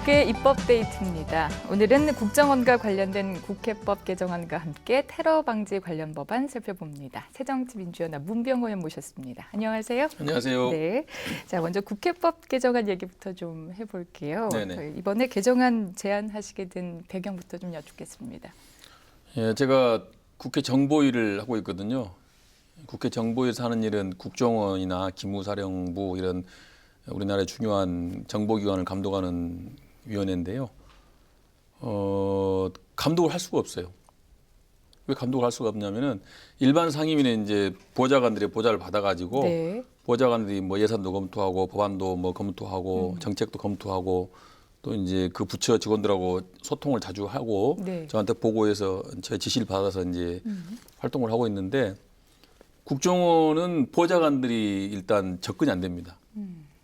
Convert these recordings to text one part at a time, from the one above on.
국회 입법 데이트입니다. 오늘은 국정원과 관련된 국회법 개정안과 함께 테러 방지 관련 법안 살펴봅니다. 새정치민주연합 문병호 의원 모셨습니다. 안녕하세요. 안녕하세요. 네. 자, 먼저 국회법 개정안 얘기부터 좀 해볼게요. 네네. 이번에 개정안 제안하시게 된 배경부터 좀 여쭙겠습니다. 예, 제가 국회 정보위를 하고 있거든요. 국회 정보위에서 하는 일은 국정원이나 기무사령부 이런 우리나라의 중요한 정보기관을 감독하는 위원회인데요. 감독을 할 수가 없어요. 왜 감독을 할 수가 없냐면은 일반 상임위는 이제 보좌관들의 보좌를 받아가지고 네. 보좌관들이 뭐 예산도 검토하고 법안도 뭐 검토하고 정책도 검토하고 또 이제 그 부처 직원들하고 소통을 자주 하고 네. 저한테 보고해서 제 지시를 받아서 이제 활동을 하고 있는데 국정원은 보좌관들이 일단 접근이 안 됩니다.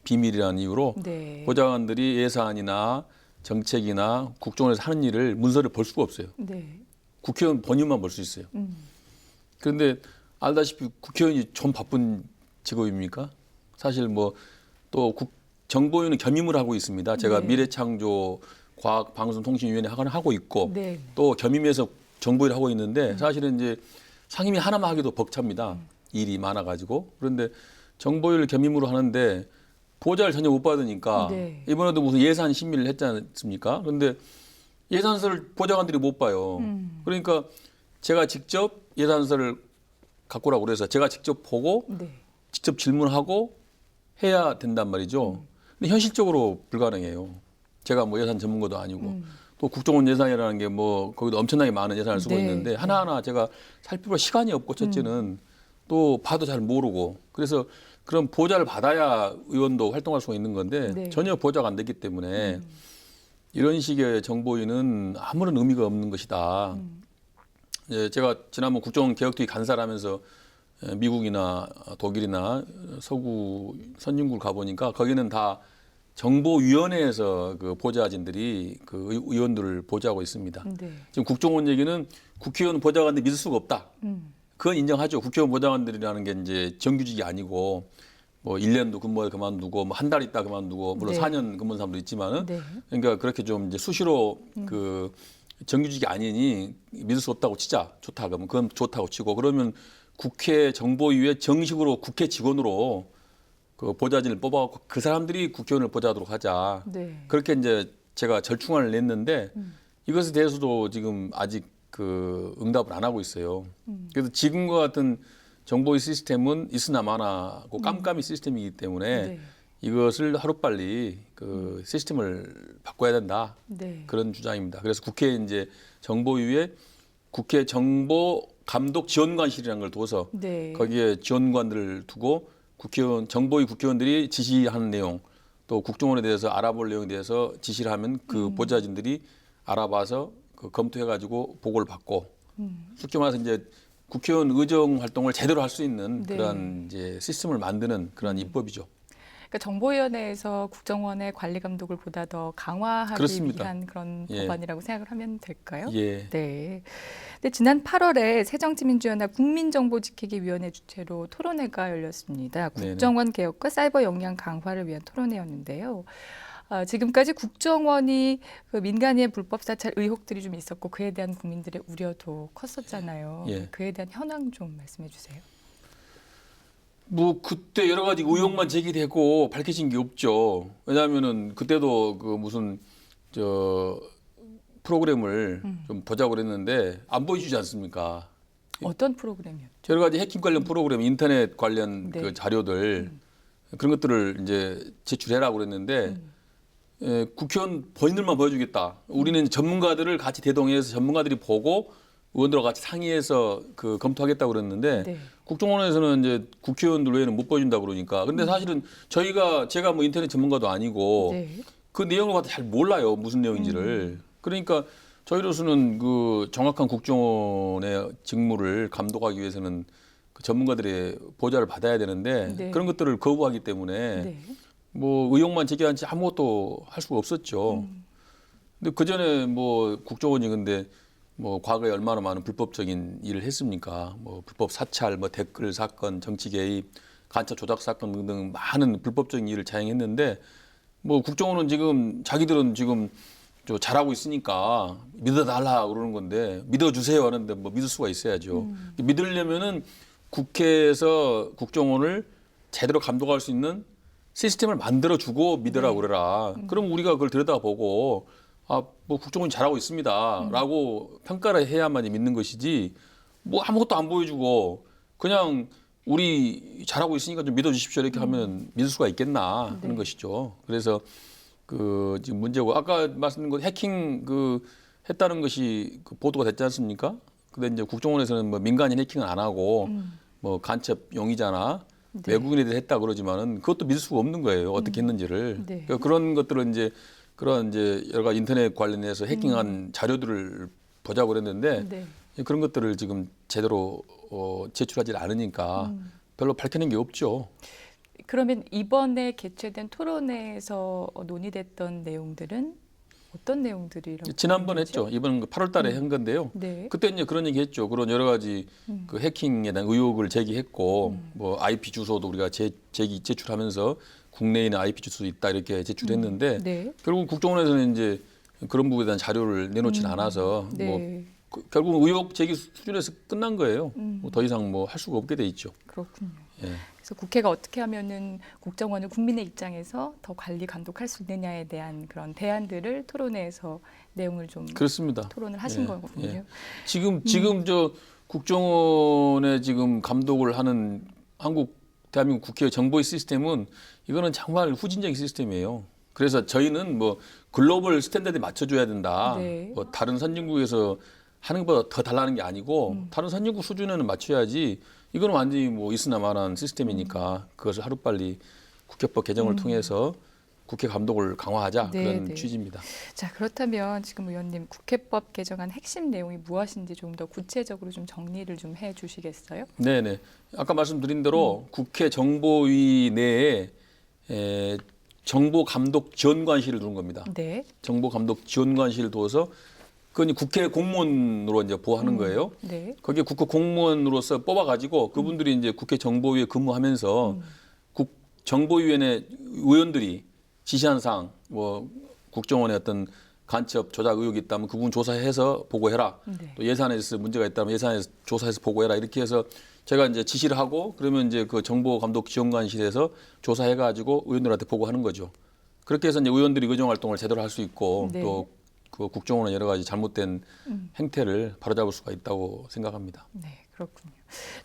비밀이라는 이유로 네. 보좌관들이 예산이나 정책이나 국정원에서 하는 일을 문서를 볼 수가 없어요. 네. 국회의원 본인만 볼 수 있어요. 그런데 알다시피 국회의원이 좀 바쁜 직업입니까? 사실 뭐 또 정보위는 겸임을 하고 있습니다. 제가 네. 미래창조 과학방송통신위원회 하고 있고 네. 또 겸임해서 정보위를 하고 있는데 사실은 이제 상임위 하나만 하기도 벅찹니다. 일이 많아가지고. 그런데 정보위를 겸임으로 하는데 보좌를 전혀 못 받으니까 네. 이번에도 무슨 예산 심의를 했지 않습니까? 그런데 예산서를 보좌관들이 못 봐요. 그러니까 제가 직접 예산서를 갖고 오라고 그래서 제가 직접 보고 네. 직접 질문하고 해야 된단 말이죠. 근데 현실적으로 불가능해요. 제가 뭐 예산 전문가도 아니고 또 국정원 예산이라는 게 뭐 거기도 엄청나게 많은 예산을 쓰고 네. 있는데 하나하나 제가 살펴볼 시간이 없고 첫째는 또 봐도 잘 모르고 그래서 그런 보좌를 받아야 의원도 활동할 수가 있는 건데 네. 전혀 보좌가 안 됐기 때문에 이런 식의 정보위는 아무런 의미가 없는 것이다. 예, 제가 지난번 국정원 개혁특위 간사를 하면서 미국이나 독일이나 서구 선진국을 가보니까 거기는 다 정보위원회에서 그 보좌진들이 그 의원들을 보좌하고 있습니다. 네. 지금 국정원 얘기는 국회의원 보좌관들 믿을 수가 없다. 그건 인정하죠. 국회의원 보좌관들이라는 게 이제 정규직이 아니고 뭐 1년도 근무에 그만두고 뭐 한 달 있다 그만두고 물론 네. 4년 근무한 사람도 있지만은 네. 그러니까 그렇게 좀 이제 수시로 그 정규직이 아니니 믿을 수 없다고 치자. 좋다 그러면 그건 좋다고 치고 그러면 국회 정보위에 정식으로 국회 직원으로 그 보좌진을 뽑아갖고 그 사람들이 국회의원을 보좌하도록 하자. 네. 그렇게 이제 제가 절충안을 냈는데 이것에 대해서도 지금 아직 그 응답을 안 하고 있어요. 그래서 지금과 같은 정보위 시스템은 있으나 마나 그 깜깜이 시스템이기 때문에 네. 이것을 하루빨리 그 시스템을 바꿔야 된다. 네. 그런 주장입니다. 그래서 국회 이제 정보위에 국회 정보 감독 지원관실이라는 걸 둬서 네. 거기에 지원관들을 두고 국회의원 정보위 국회의원들이 지시하는 내용 또 국정원에 대해서 알아볼 내용에 대해서 지시를 하면 그 보좌진들이 알아봐서 그 검토해가지고 보고를 받고 쉽게 말해서 이제 국회의원 의정 활동을 제대로 할 수 있는 네. 그런 이제 시스템을 만드는 그런 입법이죠. 그러니까 정보위원회에서 국정원의 관리 감독을 보다 더 강화하기 그렇습니다. 위한 그런 예. 법안이라고 생각을 하면 될까요? 예. 네. 근데 지난 8월에 새정치민주연합 국민정보지키기위원회 주최로 토론회가 열렸습니다. 네네. 국정원 개혁과 사이버 역량 강화를 위한 토론회였는데요. 지금까지 국정원이 그 민간인의 불법 사찰 의혹들이 좀 있었고 그에 대한 국민들의 우려도 컸었잖아요. 예. 그에 대한 현황 좀 말씀해 주세요. 뭐 그때 여러 가지 의혹만 제기되고 밝혀진 게 없죠. 왜냐하면은 그때도 그 무슨 저 프로그램을 좀 보자고 그랬는데 안 보여주지 않습니까? 어떤 프로그램이었죠? 여러 가지 해킹 관련 프로그램, 인터넷 관련 네. 그 자료들 그런 것들을 이제 제출해라고 그랬는데 국회의원 본인들만 보여주겠다. 우리는 전문가들을 같이 대동해서 전문가들이 보고 의원들과 같이 상의해서 그 검토하겠다고 그랬는데 네. 국정원에서는 이제 국회의원들 외에는 못 보여준다 그러니까. 근데 사실은 제가 뭐 인터넷 전문가도 아니고 네. 그 내용을 봐도 잘 몰라요. 무슨 내용인지를. 그러니까 저희로서는 그 정확한 국정원의 직무를 감독하기 위해서는 그 전문가들의 보좌를 받아야 되는데 네. 그런 것들을 거부하기 때문에 네. 뭐 의혹만 제기한 지 아무것도 할 수가 없었죠. 근데 그 전에 뭐 국정원이 근데 뭐 과거에 얼마나 많은 불법적인 일을 했습니까? 뭐 불법 사찰, 뭐 댓글 사건, 정치 개입, 간첩 조작 사건 등등 많은 불법적인 일을 자행했는데 뭐 국정원은 지금 자기들은 지금 저 잘하고 있으니까 믿어달라 그러는 건데 믿어주세요 하는데 뭐 믿을 수가 있어야죠. 믿으려면은 국회에서 국정원을 제대로 감독할 수 있는 시스템을 만들어주고 믿으라고 그래라. 그럼 우리가 그걸 들여다보고 뭐 국정원이 잘하고 있습니다라고 평가를 해야만이 믿는 것이지 뭐 아무것도 안 보여주고 그냥 우리 잘하고 있으니까 좀 믿어주십시오 이렇게 하면 믿을 수가 있겠나 하는 것이죠. 그래서 그 지금 문제고 아까 말씀드린 것 해킹 그 했다는 것이 그 보도가 됐지 않습니까? 근데 이제 국정원에서는 뭐 민간인 해킹은 안 하고 뭐 간첩 용의자나 외국인에 대해 했다 그러지만은 그것도 믿을 수가 없는 거예요. 어떻게 했는지를. 네. 그러니까 그런 것들은 이제 그런 이제 여러 가지 인터넷 관련해서 해킹한 자료들을 보자고 그랬는데 네. 그런 것들을 지금 제대로 제출하지 않으니까 별로 밝혀낸 게 없죠. 그러면 이번에 개최된 토론회에서 논의됐던 내용들은 어떤 내용들이라고? 지난번 보는 거죠? 했죠. 이번 8월 달에 한 건데요. 네. 그때 이제 그런 얘기 했죠. 그런 여러 가지 그 해킹에 대한 의혹을 제기했고 뭐 IP 주소도 우리가 제출하면서 국내에는 IP 주소 있다 이렇게 제출했는데 네. 결국 국정원에서는 이제 그런 부분에 대한 자료를 내놓지는 않아서 네. 뭐 결국 의혹 제기 수준에서 끝난 거예요. 뭐 더 이상 뭐 할 수가 없게 돼 있죠. 그렇군요. 예. 그래서 국회가 어떻게 하면은 국정원을 국민의 입장에서 더 관리 감독할 수 있느냐에 대한 그런 대안들을 토론회에서 내용을 좀 그렇습니다. 토론을 하신 예, 거군요. 예. 지금 저 국정원의 지금 감독을 하는 대한민국 국회의 정보의 시스템은 이거는 정말 후진적인 시스템이에요. 그래서 저희는 뭐 글로벌 스탠다드에 맞춰줘야 된다. 네. 뭐 다른 선진국에서 하는 것보다 더 달라는 게 아니고 다른 선진국 수준에는 맞춰야지. 이거는 완전히 뭐 있으나마나한 시스템이니까 그것을 하루빨리 국회법 개정을 통해서 국회 감독을 강화하자 네, 그런 네. 취지입니다. 자, 그렇다면 지금 의원님 국회법 개정안 핵심 내용이 무엇인지 좀 더 구체적으로 좀 정리를 좀 해주시겠어요? 네네. 아까 말씀드린 대로 국회 정보위 내에 정보감독지원관실을 두는 겁니다. 네. 정보감독지원관실을 두어서 그건 국회 공무원으로 이제 보호하는 거예요. 네. 거기에 국회 공무원으로서 뽑아가지고 그분들이 이제 국회 정보위에 근무하면서 정보위원회 의원들이 지시한 사항, 뭐 국정원의 어떤 간첩 조작 의혹이 있다면 그 부분 조사해서 보고해라. 네. 또 예산에서 문제가 있다면 예산에서 조사해서 보고해라. 이렇게 해서 제가 이제 지시를 하고 그러면 이제 그 정보감독지원관실에서 조사해가지고 의원들한테 보고하는 거죠. 그렇게 해서 이제 의원들이 의정 활동을 제대로 할 수 있고 네. 또 그 국정원의 여러 가지 잘못된 행태를 바로잡을 수가 있다고 생각합니다. 네, 그렇군요.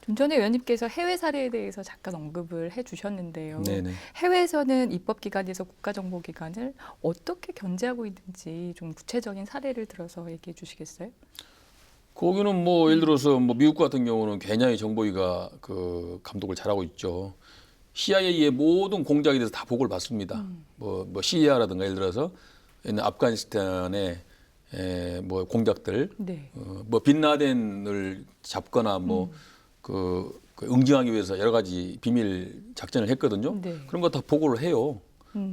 좀 전에 의원님께서 해외 사례에 대해서 잠깐 언급을 해주셨는데요. 네네. 해외에서는 입법기관에서 국가정보기관을 어떻게 견제하고 있는지 좀 구체적인 사례를 들어서 얘기해 주시겠어요? 거기는 뭐 예를 들어서 뭐 미국 같은 경우는 굉장히 정보위가 그 감독을 잘하고 있죠. CIA의 모든 공작에 대해서 다 보고를 받습니다. 뭐 CIA라든가 예를 들어서 아프가니스탄의 뭐 공작들, 네. 뭐 빈라덴을 잡거나 뭐 그 응징하기 위해서 여러 가지 비밀 작전을 했거든요. 네. 그런 거 다 보고를 해요.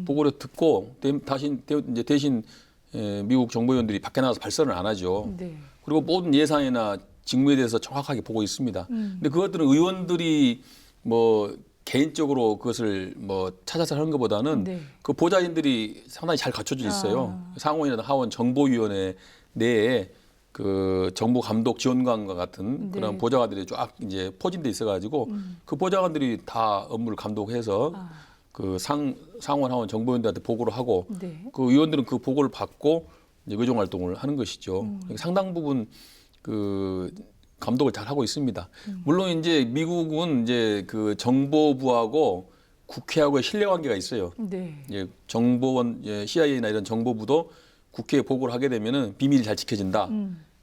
보고를 듣고 대신 미국 정보위원들이 밖에 나가서 발설을 안 하죠. 네. 그리고 모든 예산이나 직무에 대해서 정확하게 보고 있습니다. 근데 그것들은 의원들이 뭐 개인적으로 그것을 뭐 찾아서 하는 것보다는 네. 그 보좌진들이 상당히 잘 갖춰져 있어요. 상원이나 하원 정보위원회 내에 그 정보감독지원관과 같은 네. 그런 보좌관들이 쫙 이제 포진돼 있어가지고 그 보좌관들이 다 업무를 감독해서 그 상원 하원 정보위원들한테 보고를 하고 네. 그 의원들은 그 보고를 받고 이제 의정 활동을 하는 것이죠. 상당 부분 그 감독을 잘 하고 있습니다. 물론 이제 미국은 이제 그 정보부하고 국회하고의 신뢰 관계가 있어요. 네. 예, 정보원, CIA나 이런 정보부도 국회에 보고를 하게 되면은 비밀이 잘 지켜진다.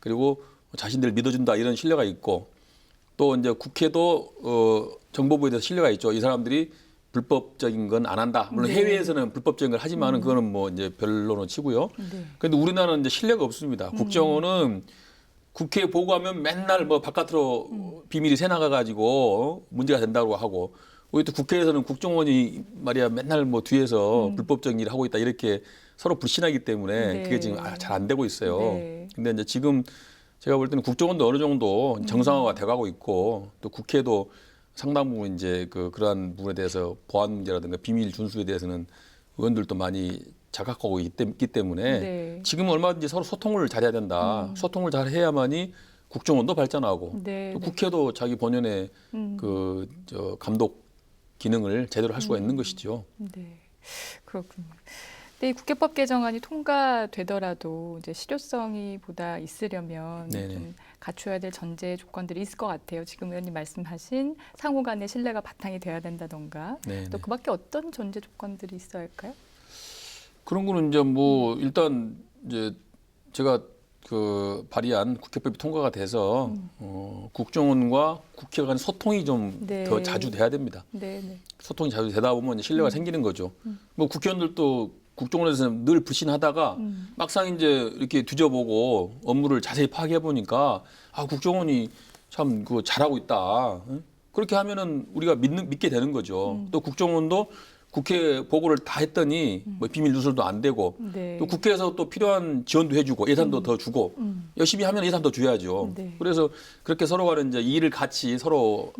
그리고 자신들 믿어준다 이런 신뢰가 있고 또 이제 국회도 정보부에 대해서 신뢰가 있죠. 이 사람들이 불법적인 건 안 한다. 물론 네. 해외에서는 불법적인 걸 하지만은 그거는 뭐 이제 별로로 치고요. 네. 그런데 우리나라는 이제 신뢰가 없습니다. 국정원은 국회에 보고하면 맨날 뭐 바깥으로 비밀이 새나가가지고 문제가 된다고 하고 우리 또 국회에서는 국정원이 말이야 맨날 뭐 뒤에서 불법적인 일을 하고 있다 이렇게 서로 불신하기 때문에 네. 그게 지금 잘 안 되고 있어요. 네. 근데 이제 지금 제가 볼 때는 국정원도 어느 정도 정상화가 돼가고 있고 또 국회도 상당 부분 이제 그러한 부분에 대해서 보안 문제라든가 비밀 준수에 대해서는 의원들도 많이 자각하고 있기 때문에 네. 지금은 얼마든지 서로 소통을 잘해야 된다. 소통을 잘 해야만이 국정원도 발전하고 네. 또 네. 국회도 자기 본연의 감독 기능을 제대로 할 수가 있는 것이죠. 네. 그렇군요. 근데 이 국회법 개정안이 통과되더라도 이제 실효성이 보다 있으려면 네네. 좀 갖춰야 될 전제 조건들이 있을 것 같아요. 지금 의원님 말씀하신 상호 간의 신뢰가 바탕이 돼야 된다던가 네네. 또 그밖에 어떤 전제 조건들이 있어야 할까요? 그런 거는 이제 뭐 일단 이제 제가 그 발의한 국회법이 통과가 돼서 국정원과 국회 간 소통이 좀 네. 더 자주 돼야 됩니다. 네, 네. 소통이 자주 되다 보면 이제 신뢰가 생기는 거죠. 뭐 국회의원들도 국정원에서 늘 불신하다가 막상 이제 이렇게 뒤져보고 업무를 자세히 파악해 보니까 아 국정원이 참 그거 잘하고 있다. 응? 그렇게 하면은 우리가 믿게 되는 거죠. 또 국정원도 국회 보고를 다 했더니 뭐 비밀 누설도 안 되고 네. 또 국회에서 또 필요한 지원도 해주고 예산도 더 주고 열심히 하면 예산 더 줘야죠. 네. 그래서 그렇게 서로 간에 이제 일을 같이 서로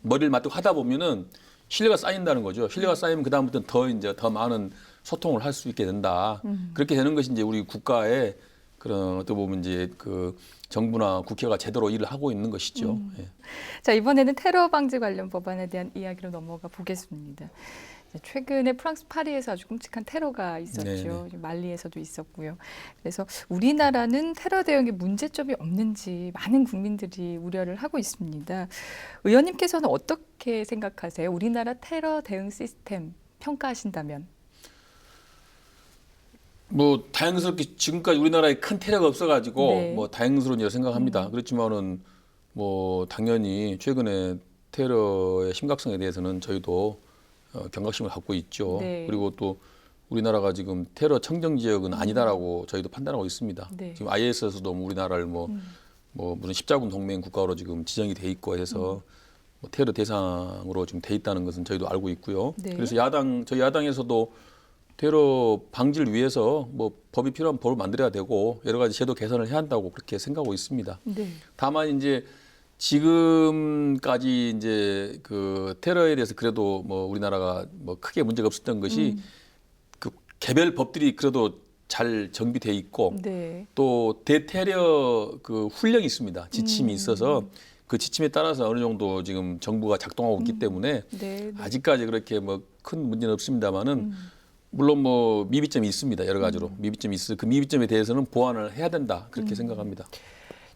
머리를 맞대고 하다 보면은 신뢰가 쌓인다는 거죠. 신뢰가 쌓이면 그 다음부터는 더 많은 소통을 할 수 있게 된다. 그렇게 되는 것이 이제 우리 국가의 그런 어떻게 보면 이제 그 정부나 국회가 제대로 일을 하고 있는 것이죠. 예. 자, 이번에는 테러 방지 관련 법안에 대한 이야기로 넘어가 보겠습니다. 최근에 프랑스 파리에서 아주 끔찍한 테러가 있었죠. 말리에서도 있었고요. 그래서 우리나라는 테러 대응에 문제점이 없는지 많은 국민들이 우려를 하고 있습니다. 의원님께서는 어떻게 생각하세요? 우리나라 테러 대응 시스템 평가하신다면? 뭐 다행스럽게 지금까지 우리나라에 큰 테러가 없어가지고 네. 뭐 다행스러운 생각합니다. 그렇지만은 뭐 당연히 최근에 테러의 심각성에 대해서는 저희도 경각심을 갖고 있죠. 네. 그리고 또 우리나라가 지금 테러 청정 지역은 아니다라고 저희도 판단하고 있습니다. 네. 지금 IS에서도 뭐 우리나라를 뭐 무슨 십자군 동맹 국가로 지금 지정이 돼 있고 해서 뭐 테러 대상으로 지금 돼 있다는 것은 저희도 알고 있고요. 네. 그래서 저희 야당에서도 테러 방지를 위해서 뭐 법이 필요한 법을 만들어야 되고 여러 가지 제도 개선을 해야 한다고 그렇게 생각하고 있습니다. 네. 다만 이제 지금까지 이제 그 테러에 대해서 그래도 뭐 우리나라가 뭐 크게 문제가 없었던 것이 그 개별 법들이 그래도 잘 정비돼 있고 네. 또 대테러 그 훈령이 있습니다. 지침이 있어서 그 지침에 따라서 어느 정도 지금 정부가 작동하고 있기 때문에 네. 아직까지 그렇게 뭐 큰 문제는 없습니다만은 물론 뭐 미비점이 있습니다. 여러 가지로 미비점이 있어. 그 미비점에 대해서는 보완을 해야 된다. 그렇게 생각합니다.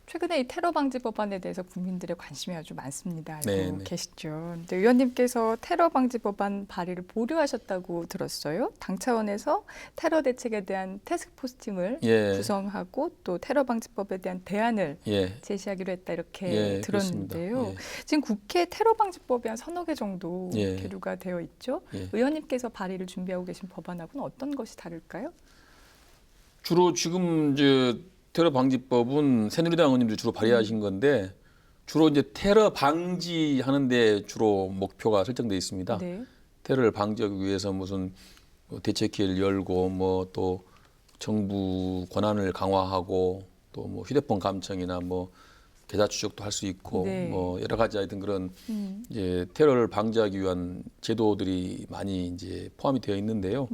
최근에 이 테러 방지 법안에 대해서 국민들의 관심이 아주 많습니다. 알고 네, 네. 계시죠. 근데 의원님께서 테러 방지 법안 발의를 보류하셨다고 들었어요. 당 차원에서 테러 대책에 대한 태스크포스 팀을 예. 구성하고 또 테러 방지법에 대한 대안을 예. 제시하기로 했다 이렇게 예, 들었는데요. 그렇습니다. 예. 지금 국회 테러 방지법이 한 서너 개 정도 예. 계류가 되어 있죠. 예. 의원님께서 발의를 준비하고 계신 법안하고는 어떤 것이 다를까요? 주로 지금 이제 테러 방지법은 새누리당 의원님들이 주로 발의하신 건데 주로 이제 테러 방지하는데 주로 목표가 설정돼 있습니다. 네. 테러를 방지하기 위해서 무슨 대책회의를 열고 뭐 또 정부 권한을 강화하고 또 뭐 휴대폰 감청이나 뭐 계좌 추적도 할 수 있고 네. 뭐 여러 가지 하여튼 그런 이제 테러를 방지하기 위한 제도들이 많이 이제 포함이 되어 있는데요.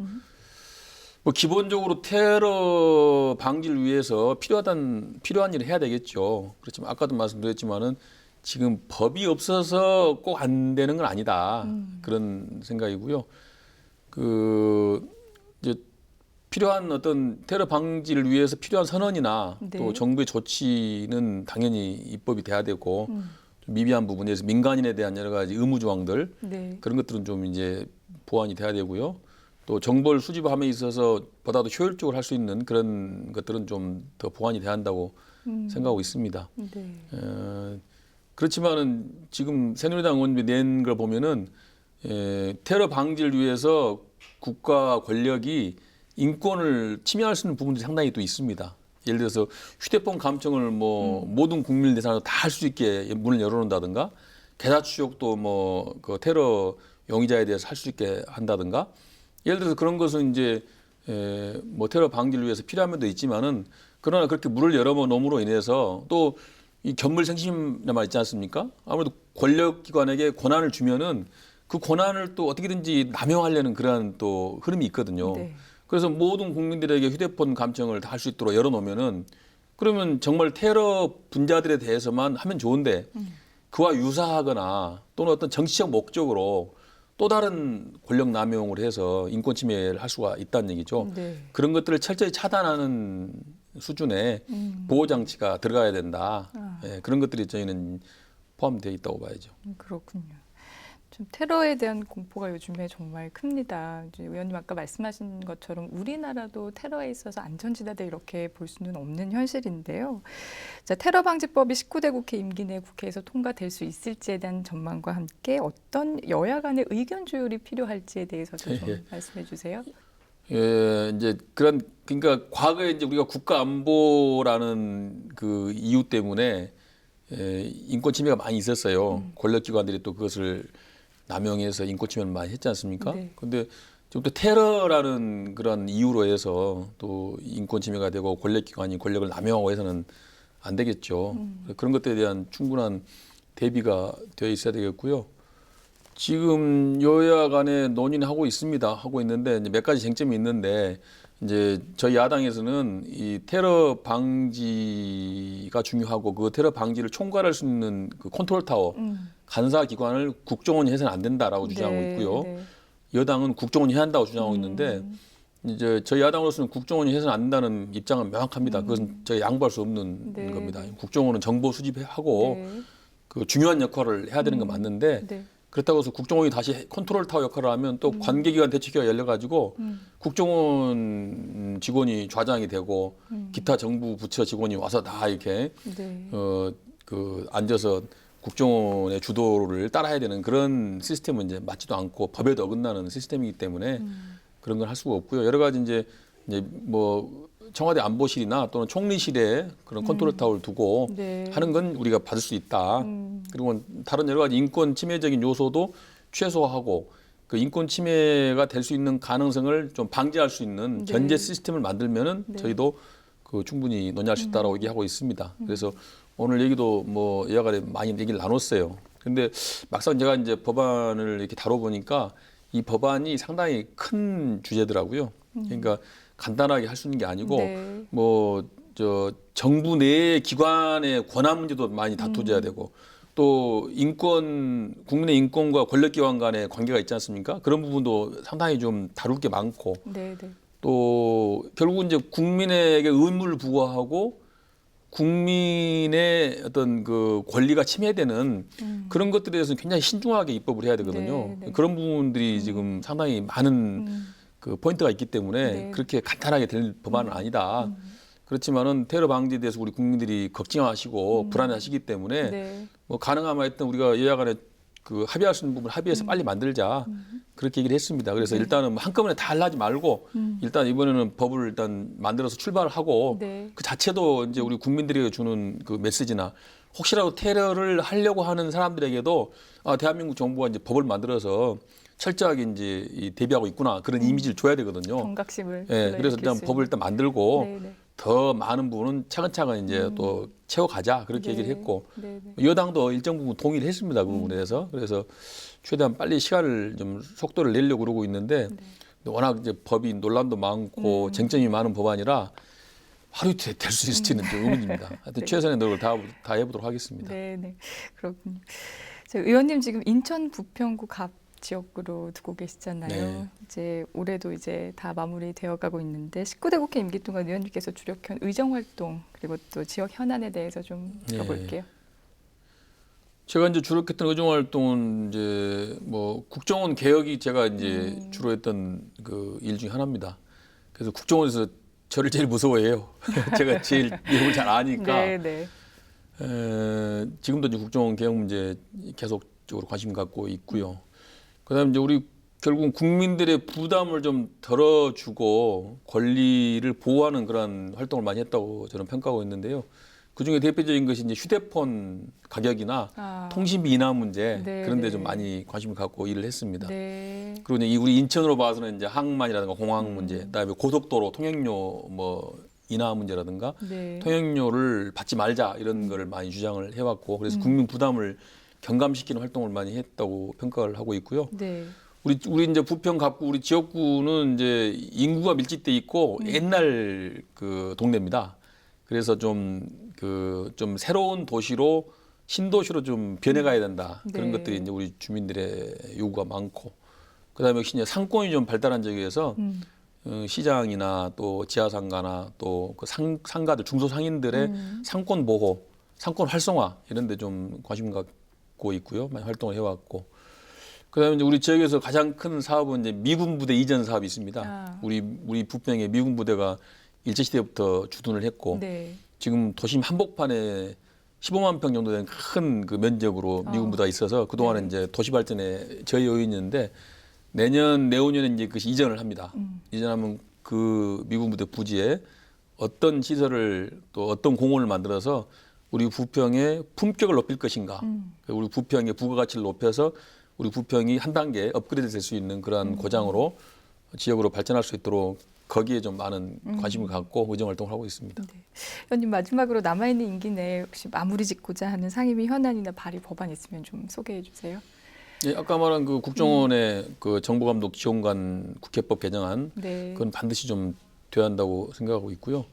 뭐 기본적으로 테러 방지를 위해서 필요한 일을 해야 되겠죠. 그렇지만 아까도 말씀드렸지만은 지금 법이 없어서 꼭 안 되는 건 아니다. 그런 생각이고요. 그 이제 필요한 어떤 테러 방지를 위해서 필요한 선언이나 네. 또 정부의 조치는 당연히 입법이 돼야 되고 좀 미비한 부분에서 민간인에 대한 여러 가지 의무 조항들 네. 그런 것들은 좀 이제 보완이 돼야 되고요. 또 정보를 수집함에 있어서 보다도 효율적으로 할 수 있는 그런 것들은 좀 더 보완이 돼야 한다고 생각하고 있습니다. 네. 그렇지만은 지금 새누리당 의원들이 낸 걸 보면은 테러 방지를 위해서 국가 권력이 인권을 침해할 수 있는 부분들이 상당히 또 있습니다. 예를 들어서 휴대폰 감청을 뭐 모든 국민 대상으로 다 할 수 있게 문을 열어놓는다든가 계좌 추적도 뭐 그 테러 용의자에 대해서 할 수 있게 한다든가 예를 들어서 그런 것은 이제 뭐 테러 방지를 위해서 필요한 면도 있지만은 그러나 그렇게 문을 열어놓음으로 인해서 또 이 견물생심이란 말 있지 않습니까? 아무래도 권력기관에게 권한을 주면은 그 권한을 또 어떻게든지 남용하려는 그러한 또 흐름이 있거든요. 네. 그래서 모든 국민들에게 휴대폰 감청을 다 할 수 있도록 열어놓으면은 그러면 정말 테러 분자들에 대해서만 하면 좋은데 그와 유사하거나 또는 어떤 정치적 목적으로 또 다른 권력 남용을 해서 인권 침해를 할 수가 있다는 얘기죠. 네. 그런 것들을 철저히 차단하는 수준의 보호 장치가 들어가야 된다. 아. 예, 그런 것들이 저희는 포함되어 있다고 봐야죠. 그렇군요. 좀 테러에 대한 공포가 요즘에 정말 큽니다. 이제 의원님 아까 말씀하신 것처럼 우리나라도 테러에 있어서 안전지대다 이렇게 볼 수는 없는 현실인데요. 자, 테러 방지법이 19대 국회 임기 내 국회에서 통과될 수 있을지에 대한 전망과 함께 어떤 여야 간의 의견 조율이 필요할지에 대해서도 좀 예. 말씀해 주세요. 예, 이제 그러니까 과거에 이제 우리가 국가 안보라는 그 이유 때문에 인권 침해가 많이 있었어요. 권력기관들이 또 그것을 남용해서 인권 침해를 많이 했지 않습니까? 네. 근데 지금 또 테러라는 그런 이유로 해서 또 인권 침해가 되고 권력기관이 권력을 남용하고 해서는 안 되겠죠. 그런 것들에 대한 충분한 대비가 되어 있어야 되겠고요. 지금 여야 간에 논의하고 있습니다. 하고 있는데 이제 몇 가지 쟁점이 있는데 이제 저희 야당에서는 이 테러 방지가 중요하고 그 테러 방지를 총괄할 수 있는 그 컨트롤 타워 간사 기관을 국정원이 해서는 안 된다라고 주장하고 있고요. 네. 여당은 국정원이 해야 한다고 주장하고 있는데 이제 저희 야당으로서는 국정원이 해서는 안 된다는 입장은 명확합니다. 그것은 저희 양보할 수 없는 네, 겁니다. 네. 국정원은 정보 수집하고 네. 그 중요한 역할을 해야 되는 건 맞는데 네. 그렇다고 해서 국정원이 다시 컨트롤 타워 역할을 하면 또 관계기관 대책회가 열려가지고 국정원 직원이 좌장이 되고 기타 정부 부처 직원이 와서 다 이렇게 네. 그 앉아서 국정원의 주도를 따라야 되는 그런 시스템은 이제 맞지도 않고 법에도 어긋나는 시스템이기 때문에 그런 걸 할 수가 없고요. 여러 가지 이제 뭐 청와대 안보실이나 또는 총리실에 그런 컨트롤 타워를 두고 네. 하는 건 우리가 받을 수 있다. 그리고 다른 여러 가지 인권 침해적인 요소도 최소화하고 그 인권 침해가 될 수 있는 가능성을 좀 방지할 수 있는 네. 견제 시스템을 만들면은 네. 저희도 그 충분히 논의할 수 있다라고 얘기하고 있습니다. 그래서 오늘 얘기도 뭐 여야간에 많이 얘기를 나눴어요. 근데 막상 제가 이제 법안을 이렇게 다뤄보니까 이 법안이 상당히 큰 주제더라고요. 그러니까 간단하게 할 수 있는 게 아니고 네. 뭐 저 정부 내 기관의 권한 문제도 많이 다투져야 되고 또 국민의 인권과 권력기관 간의 관계가 있지 않습니까? 그런 부분도 상당히 좀 다룰 게 많고 네. 네. 또 결국은 이제 국민에게 의무를 부과하고 국민의 어떤 그 권리가 침해되는 그런 것들에 대해서는 굉장히 신중하게 입법을 해야 되거든요. 네, 네. 그런 부분들이 지금 상당히 많은 그 포인트가 있기 때문에 네. 그렇게 간단하게 될 법안은 아니다. 그렇지만은 테러 방지에 대해서 우리 국민들이 걱정하시고 불안해하시기 때문에 네. 뭐 가능하면 하여튼 우리가 여야 간에 그 합의할 수 있는 부분 합의해서 빨리 만들자 그렇게 얘기를 했습니다. 그래서 네. 일단은 뭐 한꺼번에 다 하려지 말고 일단 이번에는 법을 일단 만들어서 출발을 하고 네. 그 자체도 이제 우리 국민들에게 주는 그 메시지나 혹시라도 테러를 하려고 하는 사람들에게도 대한민국 정부가 이제 법을 만들어서 철저하게 이제 대비하고 있구나 그런 이미지를 줘야 되거든요. 경각심을. 예, 그래서 일단 법을 일단 만들고 네. 네. 더 많은 부분은 차근차근 이제 또 채워가자 그렇게 네. 얘기를 했고 네. 네. 여당도 일정 부분 동의를 했습니다 그 부분에 대해서 그래서 최대한 빨리 시간을 좀 속도를 내려고 그러고 있는데 워낙 이제 법이 논란도 많고 쟁점이 많은 법안이라 하루 이틀 될 수 있을지는 좀 의문입니다. 하여튼 네. 최선의 노력을 다 해보도록 하겠습니다. 네. 네. 그렇군요. 저 의원님 지금 인천 부평구 갑 지역으로 두고 계시잖아요. 네. 이제 올해도 이제 다 마무리되어 가고 있는데 19대 국회 임기 동안 의원님께서 주력한 의정 활동 그리고 또 지역 현안에 대해서 좀 들어볼게요. 제가 이제 주로 했던 의정 활동은 이제 뭐 국정원 개혁이 제가 이제 주로 했던 그 일 중에 하나입니다. 그래서 국정원에서 저를 제일 무서워해요. 제가 제일 내용을 잘 아니까. 네, 네. 지금도 이제 국정원 개혁 문제 계속적으로 관심 갖고 있고요. 그다음에 이제 우리 결국은 국민들의 부담을 좀 덜어주고 권리를 보호하는 그런 활동을 많이 했다고 저는 평가하고 있는데요. 그 중에 대표적인 것이 이제 휴대폰 가격이나 통신비 인하 문제 네, 그런 데 네. 좀 많이 관심을 갖고 일을 했습니다. 네. 그리고 이제 우리 인천으로 봐서는 이제 항만이라든가 공항 문제, 그다음에 고속도로 통행료 뭐 인하 문제라든가 네. 통행료를 받지 말자 이런 거를 많이 주장을 해왔고 그래서 국민 부담을 경감시키는 활동을 많이 했다고 평가를 하고 있고요. 네. 우리 이제 부평 갑구 우리 지역구는 이제 인구가 밀집돼 있고 옛날 그 동네입니다. 그래서 좀 새로운 도시로 신도시로 좀 변해가야 된다. 그런 네. 것들이 이제 우리 주민들의 요구가 많고, 그다음에 역시 이제 상권이 좀 발달한 지역에서 시장이나 또 지하상가나 또 그 상가들 중소상인들의 상권 보호, 상권 활성화 이런 데 좀 관심 갖고 있고요. 많이 활동을 해왔고. 그다음에 이제 우리 지역에서 가장 큰 사업은 이제 미군 부대 이전 사업이 있습니다. 아. 우리 부평에 미군 부대가 일제시대부터 주둔을 했고 네. 지금 도심 한복판에 15만 평 정도 된 큰 그 면적으로 미군 부대가 있어서 그동안에 네. 이제 도시 발전에 저희 요인이었는데 내후년에 이제 그것이 이전을 합니다. 이전하면 그 미군 부대 부지에 어떤 시설을 또 어떤 공원을 만들어서 우리 부평의 품격을 높일 것인가, 우리 부평의 부가가치를 높여서 우리 부평이 한 단계 업그레이드 될 수 있는 그러한 고장으로 지역으로 발전할 수 있도록 거기에 좀 많은 관심을 갖고 의정 활동을 하고 있습니다. 네. 의원님 마지막으로 남아있는 임기 내에 혹시 마무리 짓고자 하는 상임위 현안이나 발의 법안 있으면 좀 소개해 주세요. 예, 아까 말한 그 국정원의 그 정보감독 지원관 국회법 개정안 네. 그건 반드시 좀 돼야 한다고 생각하고 있고요.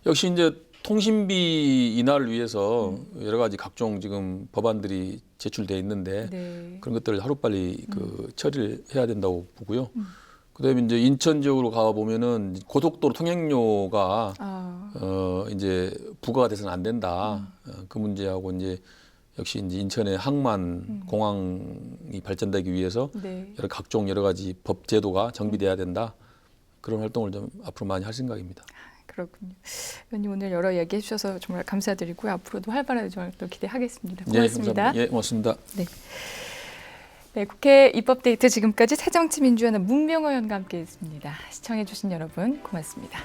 역시 이제 통신비 인하를 위해서 여러 가지 각종 지금 법안들이 제출돼 있는데 네. 그런 것들을 하루빨리 그 처리를 해야 된다고 보고요. 그다음에 이제 인천 지역으로 가 보면은 고속도로 통행료가 이제 부과가 돼서는 안 된다. 그 문제하고 이제 역시 이제 인천의 항만 공항이 발전되기 위해서 네. 여러 가지 법 제도가 정비돼야 된다. 그런 활동을 좀 앞으로 많이 할 생각입니다. 그렇군요. 의원님 오늘 여러 얘기해 주셔서 정말 감사드리고요. 앞으로도 활발한 의정 활동 기대하겠습니다. 네, 고맙습니다. 감사합니다. 예, 고맙습니다. 네, 국회 입법데이트 지금까지 새정치민주연합 문명호 의원과 함께했습니다. 시청해 주신 여러분 고맙습니다.